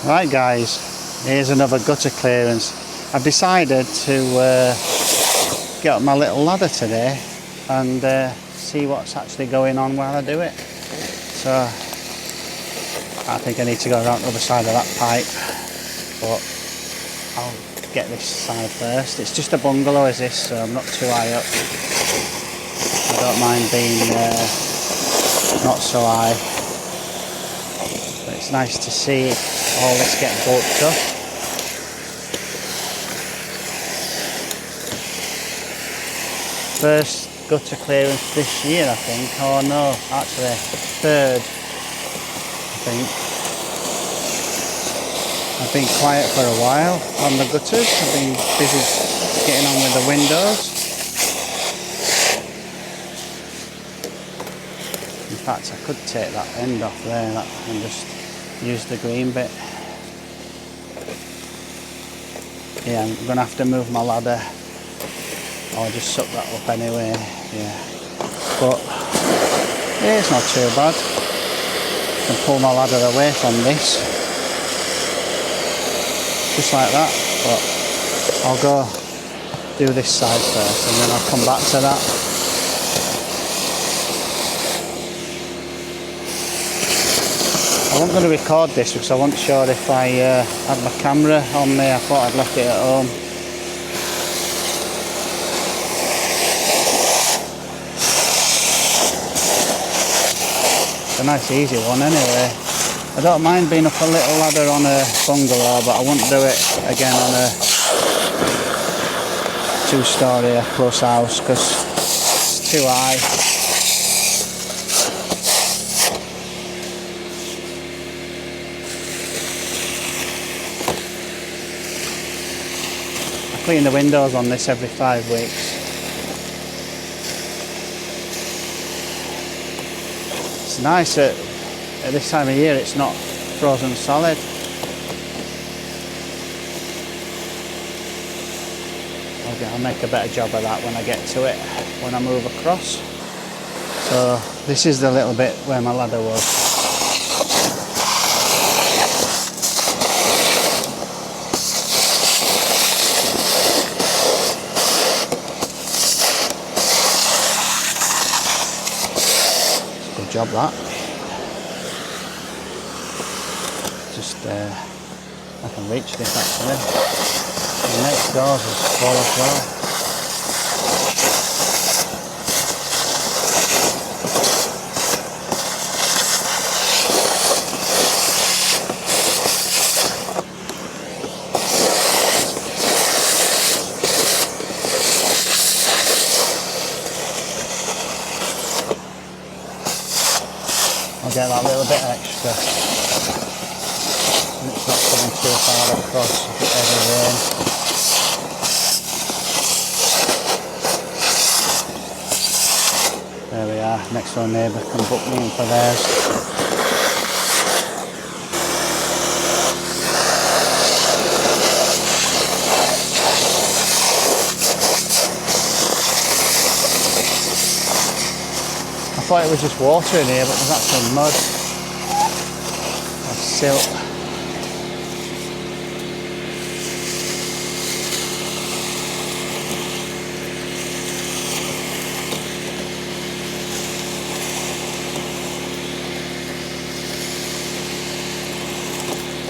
Right guys, here's another gutter clearance. I've decided to get up my little ladder today and see what's actually going on while I do it. So I think I need to go around the other side of that pipe, but I'll get this side first. It's just a bungalow is this, so I'm not too high up. I don't mind being not so high, but it's nice to see all this get bulked up. First gutter clearance this year, I think. Oh no, actually third, I think. I've been quiet for a while on the gutters. I've been busy getting on with the windows. In fact, I could take that end off there and just use the green bit. Yeah, I'm going to have to move my ladder. I'll just suck that up anyway. Yeah, but yeah, it's not too bad. I can pull my ladder away from this, just like that. But I'll go do this side first, and then I'll come back to that. I wasn't going to record this because I wasn't sure if I had my camera on me. I thought I'd left it at home. It's a nice easy one anyway. I don't mind being up a little ladder on a bungalow, but I wouldn't do it again on a two-storey plus house because it's too high. Clean the windows on this every 5 weeks. It's nice at this time of year it's not frozen solid. I'll make a better job of that when I get to it, when I move across. So this is the little bit where my ladder was. Job that. Just I can reach this actually. The next doors is full as well. I'll get that little bit extra. It's not coming too far across if it ever rains. There we are, next door neighbour can book me in for theirs. I thought it was just water in here, but there's actually mud or silt.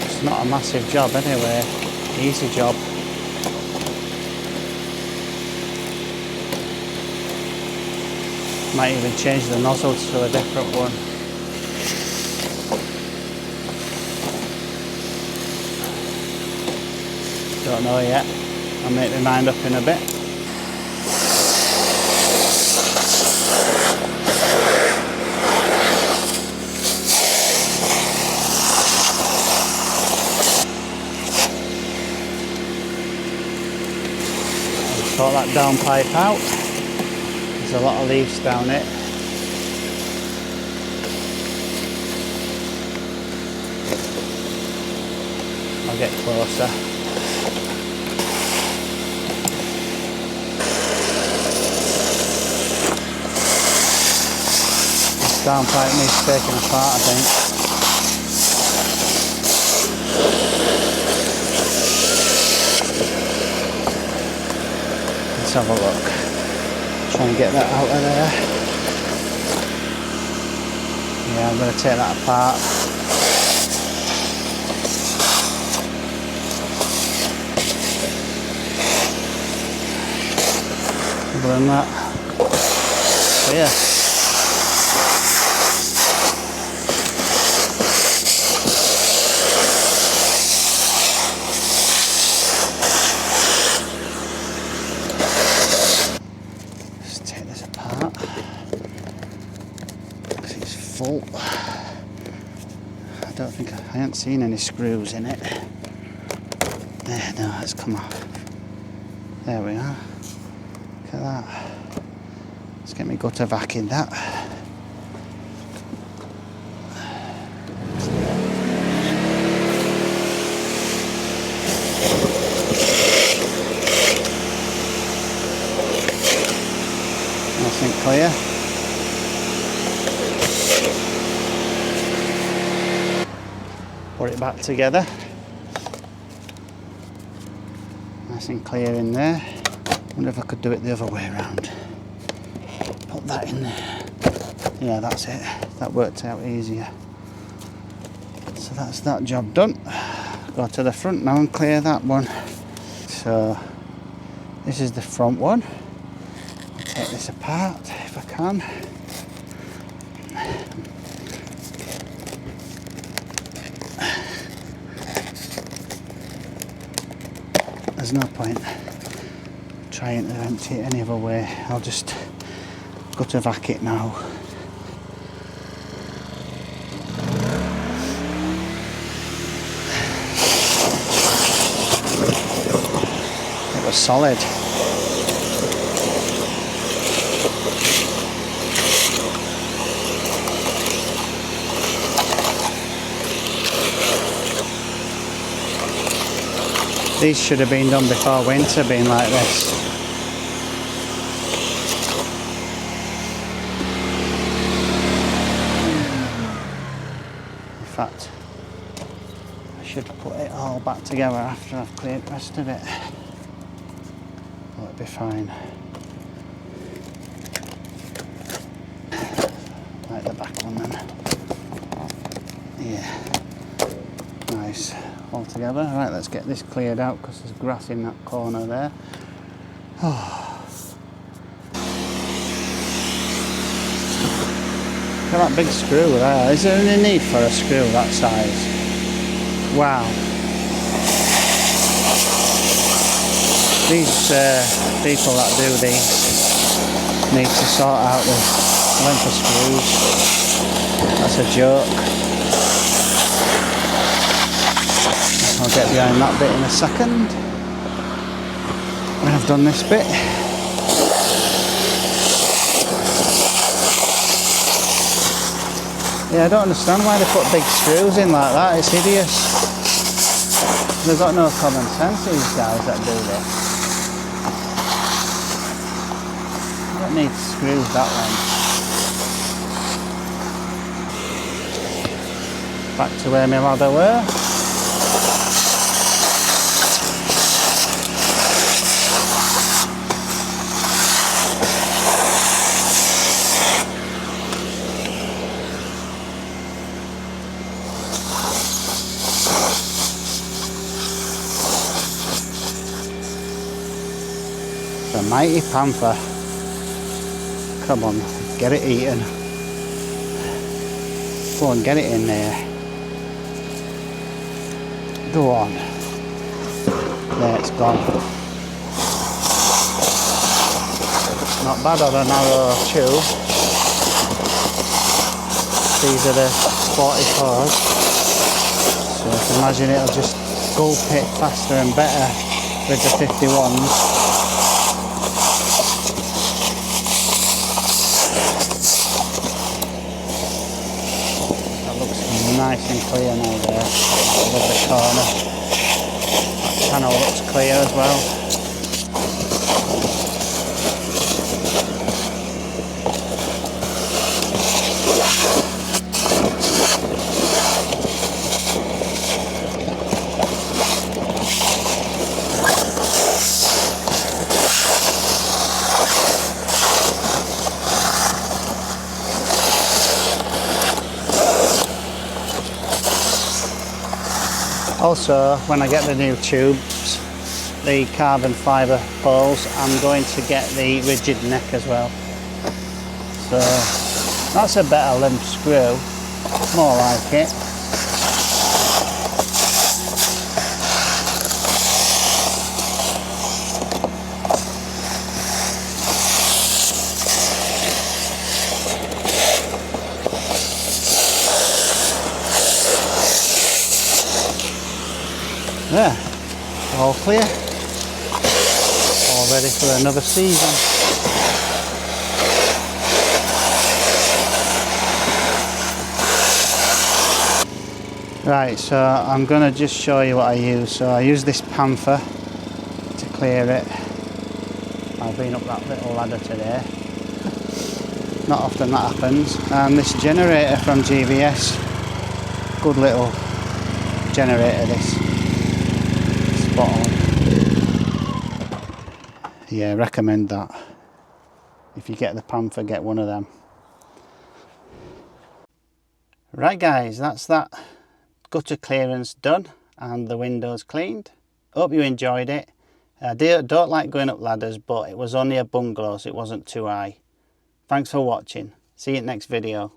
It's not a massive job anyway, easy job. Might even change the nozzle to a different one. Don't know yet. I'll make my mind up in a bit. I'll sort that down pipe out. There's a lot of leaves down it. I'll get closer. This downpipe needs taking apart, I think. Let's have a look. Try and get that out of there. Yeah, I'm going to take that apart. Other than that, yeah. Let's take this apart because it's full. I don't think I haven't seen any screws in it. There, no, it's come off. There we are. Look at that. Let's get me gutter vac in that. Nice and clear. Put it back together. Nice and clear in there. Wonder if I could do it the other way around. Put that in there. Yeah, that's it. That worked out easier. So that's that job done. Go to the front now and clear that one. So this is the front one. I'll take this apart if I can. There's no point trying to empty it any other way. I'll just gutter vac it now. It was solid. These should have been done before winter, being like this. In fact, I should put it all back together after I've cleared the rest of it. It'll be fine. Like the back one then. Yeah. Nice. All together. Right, let's get this cleared out because there's grass in that corner there. Oh. Look at that big screw there. Is there any need for a screw that size? Wow. These people that do these need to sort out the length of screws. That's a joke. I'll get behind that bit in a second when I've done this bit. Yeah, I don't understand why they put big screws in like that. It's hideous. They've got no common sense, these guys that do this. You don't need screws that length. Back to where my ladder were. The mighty Panther. Come on, get it eaten. Go on, get it in there. Go on. There, it's gone. Not bad on a narrow tube. These are the 44s. So I can imagine it'll just gulp it faster and better with the 51s. Nice and clear now there, with the corner. That channel looks clear as well. Also, when I get the new tubes, the carbon fibre poles, I'm going to get the rigid neck as well. So that's a better limb screw, more like it. There, all clear, all ready for another season. Right, so I'm going to just show you what I use. So I use this Panther to clear it. I've been up that little ladder today. Not often that happens. And this generator from GVS, good little generator this. Spot on. Yeah, recommend that. If you get the Panther, get one of them. Right guys, that's that gutter clearance done and the windows cleaned. Hope you enjoyed it. I don't like going up ladders, but it was only a bungalow, so it wasn't too high. Thanks for watching. See you in the next video.